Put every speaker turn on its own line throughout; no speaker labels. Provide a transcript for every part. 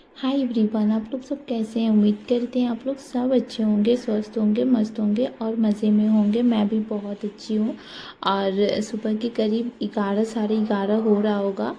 Hi everyone, आप लोग सब कैसे हैं। उम्मीद करते हैं आप लोग सब अच्छे होंगे, स्वस्थ होंगे, मस्त होंगे और मज़े में होंगे। मैं भी बहुत अच्छी हूँ। और सुबह के करीब 11 साढ़े 11 हो रहा होगा।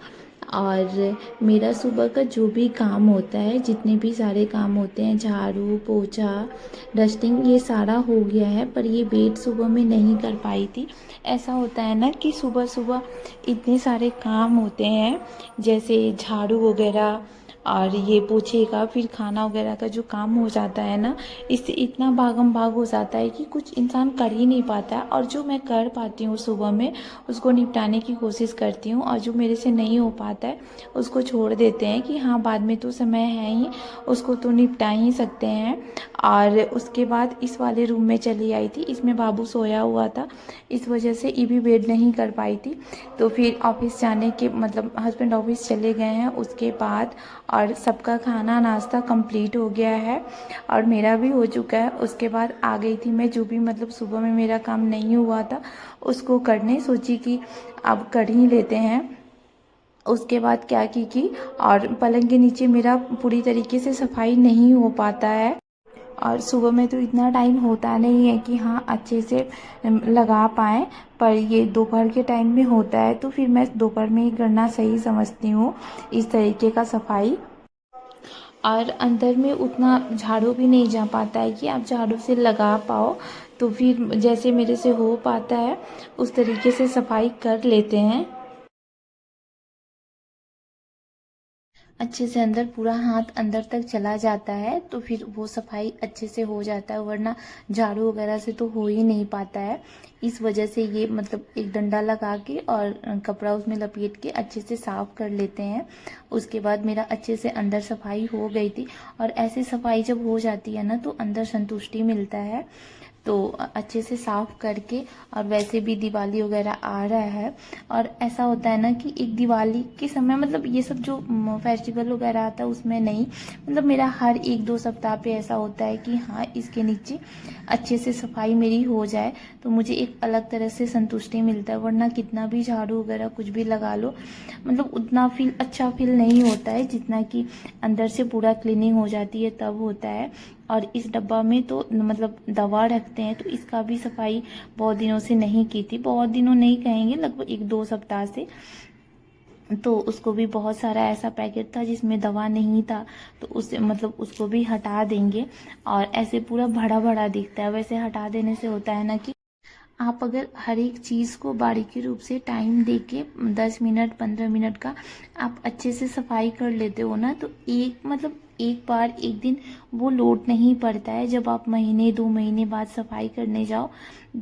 और मेरा सुबह का जो भी काम होता है, जितने भी सारे काम होते हैं, झाड़ू पोछा डस्टिंग, ये सारा हो गया है। पर ये वेट सुबह में नहीं कर पाई थी। ऐसा होता है ना कि सुबह सुबह इतने सारे काम होते हैं, जैसे झाड़ू वगैरह और ये पोछे का, फिर खाना वगैरह का जो काम हो जाता है ना, इससे इतना भागम भाग हो जाता है कि कुछ इंसान कर ही नहीं पाता है। और जो मैं कर पाती हूँ सुबह में, उसको निपटाने की कोशिश करती हूँ, और जो मेरे से नहीं हो पाता है उसको छोड़ देते हैं कि हाँ बाद में तो समय है ही, उसको तो निपटा ही सकते हैं। और उसके बाद इस वाले रूम में चली आई थी। इसमें बाबू सोया हुआ था, इस वजह से ये भी वेट नहीं कर पाई थी। तो फिर ऑफिस जाने के मतलब हस्बैंड ऑफिस चले गए हैं उसके बाद, और सबका खाना नाश्ता कंप्लीट हो गया है और मेरा भी हो चुका है। उसके बाद आ गई थी मैं, जो भी मतलब सुबह में मेरा काम नहीं हुआ था उसको करने सोची कि अब कर ही लेते हैं। उसके बाद क्या की और पलंग के नीचे मेरा पूरी तरीके से सफाई नहीं हो पाता है। और सुबह में तो इतना टाइम होता नहीं है कि हाँ अच्छे से लगा पाएँ। पर ये दोपहर के टाइम में होता है, तो फिर मैं दोपहर में ही करना सही समझती हूँ इस तरीके का सफाई। और अंदर में उतना झाड़ू भी नहीं जा पाता है कि आप झाड़ू से लगा पाओ। तो फिर जैसे मेरे से हो पाता है उस तरीके से सफाई कर लेते हैं। अच्छे से अंदर पूरा हाथ अंदर तक चला जाता है तो फिर वो सफाई अच्छे से हो जाता है, वरना झाड़ू वगैरह से तो हो ही नहीं पाता है। इस वजह से ये मतलब एक डंडा लगा के और कपड़ा उसमें लपेट के अच्छे से साफ कर लेते हैं। उसके बाद मेरा अच्छे से अंदर सफाई हो गई थी। और ऐसे सफाई जब हो जाती है ना तो अंदर संतुष्टि मिलता है। तो अच्छे से साफ करके, और वैसे भी दिवाली वगैरह आ रहा है, और ऐसा होता है ना कि एक दिवाली के समय मतलब ये सब जो फेस्टिवल वगैरह आता है उसमें नहीं, मतलब मेरा हर एक दो सप्ताह पे ऐसा होता है कि हाँ इसके नीचे अच्छे से सफाई मेरी हो जाए तो मुझे एक अलग तरह से संतुष्टि मिलता है। वरना कितना भी झाड़ू वगैरह कुछ भी लगा लो, मतलब उतना फील अच्छा फील नहीं होता है जितना कि अंदर से पूरा क्लीनिंग हो जाती है तब होता है। और इस डब्बा में तो मतलब दवा रखते हैं, तो इसका भी सफाई बहुत दिनों से नहीं की थी। बहुत दिनों नहीं कहेंगे, लगभग एक दो सप्ताह से। तो उसको भी बहुत सारा ऐसा पैकेट था जिसमें दवा नहीं था, तो उससे मतलब उसको भी हटा देंगे। और ऐसे पूरा भरा भरा दिखता है, वैसे हटा देने से होता है ना कि आप अगर हर एक चीज़ को बारीकी रूप से टाइम दे के 10 मिनट 15 मिनट का आप अच्छे से सफाई कर लेते हो ना, तो एक मतलब एक बार एक दिन वो लोड नहीं पड़ता है। जब आप महीने 2 महीने बाद सफाई करने जाओ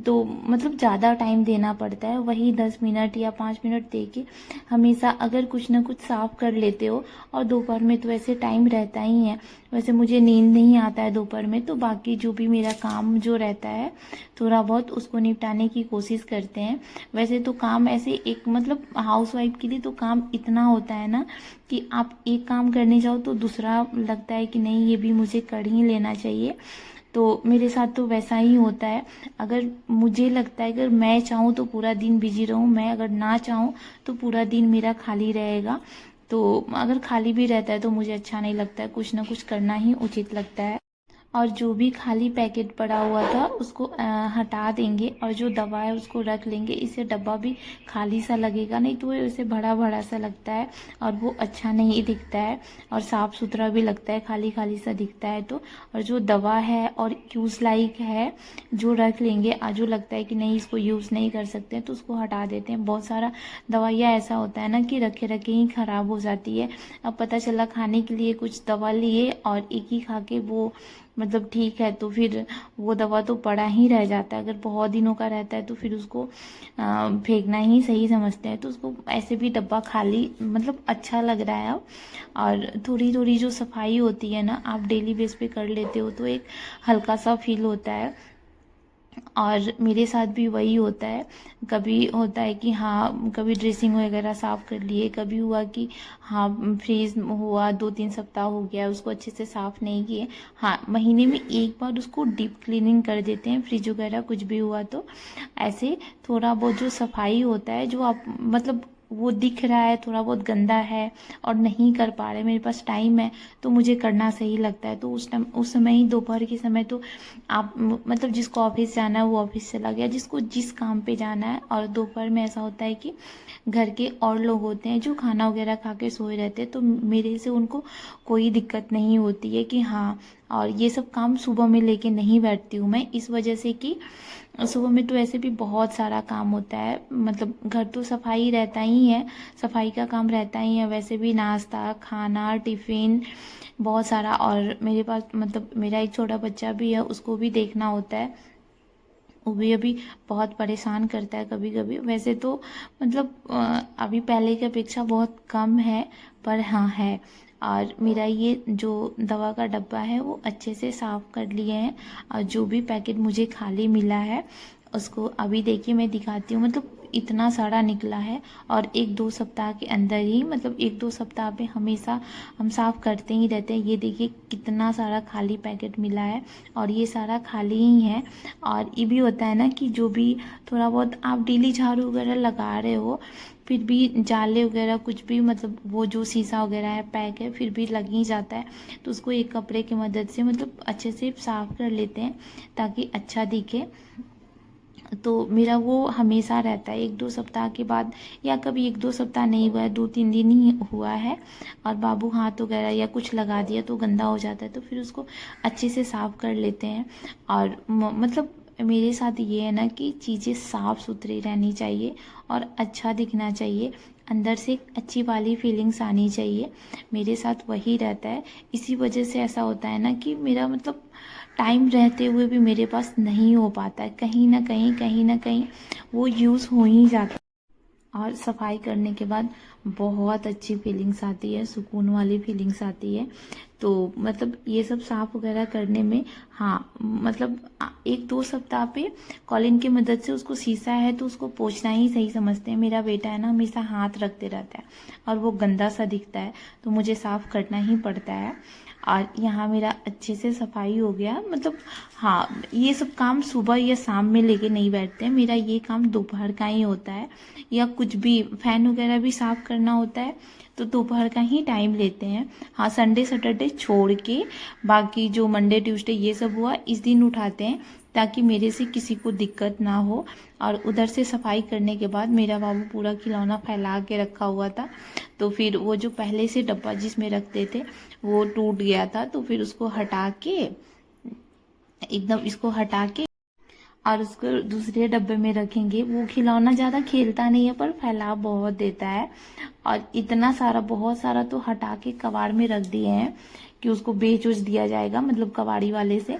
तो मतलब ज़्यादा टाइम देना पड़ता है। वही 10 मिनट या 5 मिनट दे के हमेशा अगर कुछ ना कुछ साफ कर लेते हो, और दोपहर में तो वैसे टाइम रहता ही है, वैसे मुझे नींद नहीं आता है दोपहर में, तो बाकी जो भी मेरा काम जो रहता है थोड़ा बहुत उसको निपटाने की कोशिश करते हैं। वैसे तो काम ऐसे एक मतलब हाउसवाइफ के लिए तो काम इतना होता है ना कि आप एक काम करने जाओ तो दूसरा लगता है कि नहीं ये भी मुझे कर ही लेना चाहिए। तो मेरे साथ तो वैसा ही होता है। अगर मुझे लगता है अगर मैं चाहूँ तो पूरा दिन बिजी रहूँ, मैं अगर ना चाहूँ तो पूरा दिन मेरा खाली रहेगा। तो अगर खाली भी रहता है तो मुझे अच्छा नहीं लगता है, कुछ ना कुछ करना ही उचित लगता है। और जो भी खाली पैकेट पड़ा हुआ था उसको हटा देंगे, और जो दवा है उसको रख लेंगे। इससे डब्बा भी खाली सा लगेगा, नहीं तो वैसे भरा भरा सा लगता है और वो अच्छा नहीं दिखता है, और साफ़ सुथरा भी लगता है, खाली खाली सा दिखता है तो। और जो दवा है और यूज़ लाइक है जो रख लेंगे, जो लगता है कि नहीं इसको यूज़ नहीं कर सकते तो उसको हटा देते हैं। बहुत सारा दवाइयाँ ऐसा होता है ना कि रखे रखे ही ख़राब हो जाती है। अब पता चला खाने के लिए कुछ दवा लिए और एक ही खा के वो मतलब ठीक है, तो फिर वो दवा तो पड़ा ही रह जाता है। अगर बहुत दिनों का रहता है तो फिर उसको फेंकना ही सही समझते हैं। तो उसको ऐसे भी डब्बा खाली मतलब अच्छा लग रहा है अब। और थोड़ी थोड़ी जो सफाई होती है ना, आप डेली बेस पे कर लेते हो तो एक हल्का सा फील होता है। और मेरे साथ भी वही होता है। कभी होता है कि हाँ कभी ड्रेसिंग वगैरह साफ़ कर लिए, कभी हुआ कि हाँ फ्रीज हुआ 2-3 सप्ताह हो गया उसको अच्छे से साफ़ नहीं किए, हाँ महीने में एक बार उसको डीप क्लीनिंग कर देते हैं, फ्रिज वगैरह कुछ भी हुआ तो। ऐसे थोड़ा बहुत जो सफाई होता है जो आप मतलब वो दिख रहा है थोड़ा बहुत गंदा है और नहीं कर पा रहे, मेरे पास टाइम है तो मुझे करना सही लगता है। तो उस समय ही दोपहर के समय तो आप मतलब जिसको ऑफिस जाना है वो ऑफिस चला गया, जिसको जिस काम पे जाना है। और दोपहर में ऐसा होता है कि घर के और लोग होते हैं जो खाना वगैरह खा के सोए रहते हैं, तो मेरे से उनको कोई दिक्कत नहीं होती है कि हाँ। और ये सब काम सुबह में लेके नहीं बैठती हूँ मैं, इस वजह से कि सुबह में तो ऐसे भी बहुत सारा काम होता है, मतलब घर तो सफाई रहता ही है, सफाई का काम रहता ही है, वैसे भी नाश्ता खाना टिफ़िन बहुत सारा। और मेरे पास मतलब मेरा एक छोटा बच्चा भी है, उसको भी देखना होता है, वो भी अभी बहुत परेशान करता है कभी कभी। वैसे तो मतलब अभी पहले की अपेक्षा बहुत कम है, पर हाँ है। और मेरा ये जो दवा का डब्बा है वो अच्छे से साफ़ कर लिए हैं, और जो भी पैकेट मुझे खाली मिला है उसको अभी देखिए मैं दिखाती हूँ, मतलब इतना सारा निकला है। और 1-2 सप्ताह के अंदर ही, मतलब 1-2 सप्ताह पे हमेशा हम साफ़ करते ही रहते हैं। ये देखिए कितना सारा खाली पैकेट मिला है, और ये सारा खाली ही है। और ये भी होता है ना कि जो भी थोड़ा बहुत आप डेली झाड़ू वगैरह लगा रहे हो, फिर भी जाले वगैरह कुछ भी, मतलब वो जो शीशा वगैरह है पैक है फिर भी लग ही जाता है, तो उसको एक कपड़े की मदद से मतलब अच्छे से साफ़ कर लेते हैं ताकि अच्छा दिखे। तो मेरा वो हमेशा रहता है 1-2 सप्ताह के बाद, या कभी 1-2 सप्ताह नहीं हुआ है, 2-3 दिन ही हुआ है, और बाबू हाथ वगैरह या कुछ लगा दिया तो गंदा हो जाता है, तो फिर उसको अच्छे से साफ़ कर लेते हैं। और मतलब मेरे साथ ये है ना कि चीज़ें साफ़ सुथरी रहनी चाहिए और अच्छा दिखना चाहिए, अंदर से एक अच्छी वाली फीलिंग्स आनी चाहिए, मेरे साथ वही रहता है। इसी वजह से ऐसा होता है ना कि मेरा मतलब टाइम रहते हुए भी मेरे पास नहीं हो पाता है, कहीं ना कहीं वो यूज़ हो ही जाता है। और सफाई करने के बाद बहुत अच्छी फीलिंग्स आती है, सुकून वाली फीलिंग्स आती है। तो मतलब ये सब साफ़ वगैरह करने में हाँ, मतलब 1-2 सप्ताह पे कॉलिन की मदद से, उसको शीशा है तो उसको पोंछना ही सही समझते हैं। मेरा बेटा है ना हमेशा हाथ रखते रहता है और वो गंदा सा दिखता है, तो मुझे साफ़ करना ही पड़ता है। और यहाँ मेरा अच्छे से सफाई हो गया, मतलब हाँ, ये सब काम सुबह या शाम में लेके नहीं बैठते हैं, मेरा ये काम दोपहर का ही होता है। या कुछ भी फैन वगैरह भी साफ़ करना होता है तो दोपहर का ही टाइम लेते हैं। हाँ, संडे सैटरडे छोड़ के बाकी जो मंडे ट्यूसडे ये सब हुआ इस दिन उठाते हैं, ताकि मेरे से किसी को दिक्कत ना हो। और उधर से सफाई करने के बाद मेरा बाबू पूरा खिलौना फैला के रखा हुआ था, तो फिर वो जो पहले से डब्बा जिसमें रखते थे वो टूट गया था, तो फिर उसको हटा के, एकदम इसको हटा के और उसको दूसरे डब्बे में रखेंगे। वो खिलौना ज़्यादा खेलता नहीं है पर फैलाव बहुत देता है, और इतना सारा बहुत सारा तो हटा के कबाड़ में रख दिए हैं कि उसको बेच उच दिया जाएगा, मतलब कबाड़ी वाले से।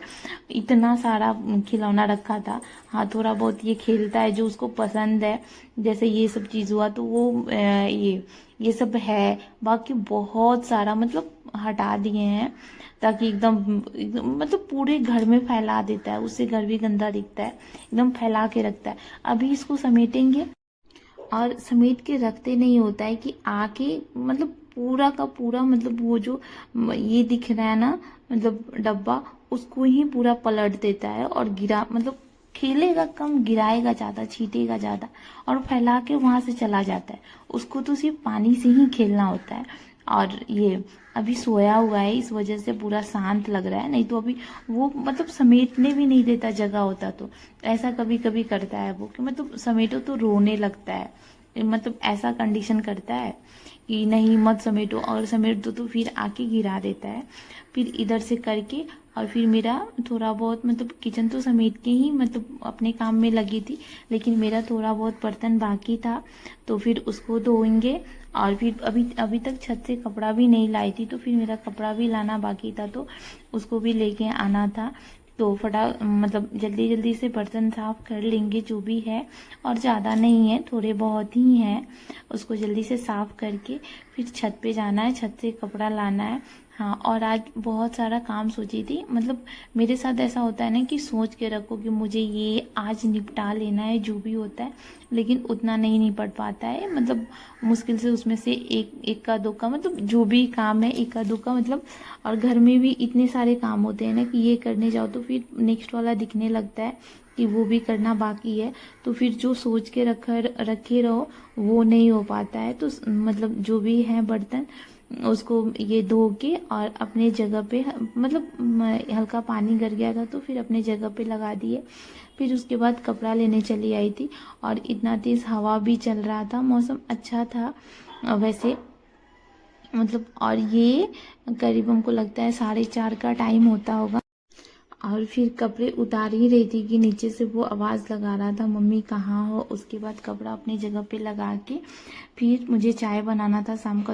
इतना सारा खिलौना रखा था। हाँ, थोड़ा बहुत ये खेलता है जो उसको पसंद है, जैसे ये सब चीज़ हुआ तो वो ये सब है। बाकी बहुत सारा मतलब हटा दिए हैं, ताकि एकदम मतलब पूरे घर में फैला देता है, उससे घर भी गंदा दिखता है, एकदम फैला के रखता है। अभी इसको समेटेंगे, और समेट के रखते नहीं होता है कि आके मतलब पूरा का पूरा, मतलब वो जो ये दिख रहा है ना, मतलब डब्बा, उसको ही पूरा पलट देता है और गिरा, मतलब खेलेगा कम, गिराएगा ज़्यादा, छीटेगा ज़्यादा, और फैला के वहाँ से चला जाता है। उसको तो सिर्फ पानी से ही खेलना होता है। और ये अभी सोया हुआ है, इस वजह से पूरा शांत लग रहा है, नहीं तो अभी वो मतलब समेटने भी नहीं देता, जगह होता तो ऐसा कभी कभी करता है वो कि मतलब समेटो तो रोने लगता है, मतलब ऐसा कंडीशन करता है कि नहीं मत समेटो, और समेट दो तो फिर आके गिरा देता है। फिर इधर से करके, और फिर मेरा थोड़ा बहुत मतलब किचन तो समेट के ही मतलब अपने काम में लगी थी, लेकिन मेरा थोड़ा बहुत बर्तन बाकी था, तो फिर उसको धोएंगे। और फिर अभी अभी तक छत से कपड़ा भी नहीं लाई थी, तो फिर मेरा कपड़ा भी लाना बाकी था, तो उसको भी लेके आना था। तो मतलब जल्दी जल्दी से बर्तन साफ़ कर लेंगे जो भी है, और ज़्यादा नहीं है, थोड़े बहुत ही हैं, उसको जल्दी से साफ़ करके फिर छत पे जाना है, छत से कपड़ा लाना है। हाँ, और आज बहुत सारा काम सोची थी, मतलब मेरे साथ ऐसा होता है ना कि सोच के रखो कि मुझे ये आज निपटा लेना है जो भी होता है, लेकिन उतना नहीं निपट पाता है, मतलब मुश्किल से उसमें से एक का दो का, मतलब जो भी काम है एक का दो का, मतलब। और घर में भी इतने सारे काम होते हैं ना कि ये करने जाओ तो फिर नेक्स्ट वाला दिखने लगता है, कि वो भी करना बाकी है, तो फिर जो सोच के रखे रहो वो नहीं हो पाता है। तो मतलब जो भी है बर्तन उसको ये धो के और अपने जगह पे, मतलब हल्का पानी गर गया था तो फिर अपने जगह पे लगा दिए। फिर उसके बाद कपड़ा लेने चली आई थी और इतना तेज़ हवा भी चल रहा था, मौसम अच्छा था वैसे, मतलब। और ये करीब हमको लगता है 4:30 का टाइम होता होगा। और फिर कपड़े उतार ही रही थी कि नीचे से वो आवाज़ लगा रहा था, मम्मी कहाँ हो। उसके बाद कपड़ा अपनी जगह पे लगा के फिर मुझे चाय बनाना था शाम का।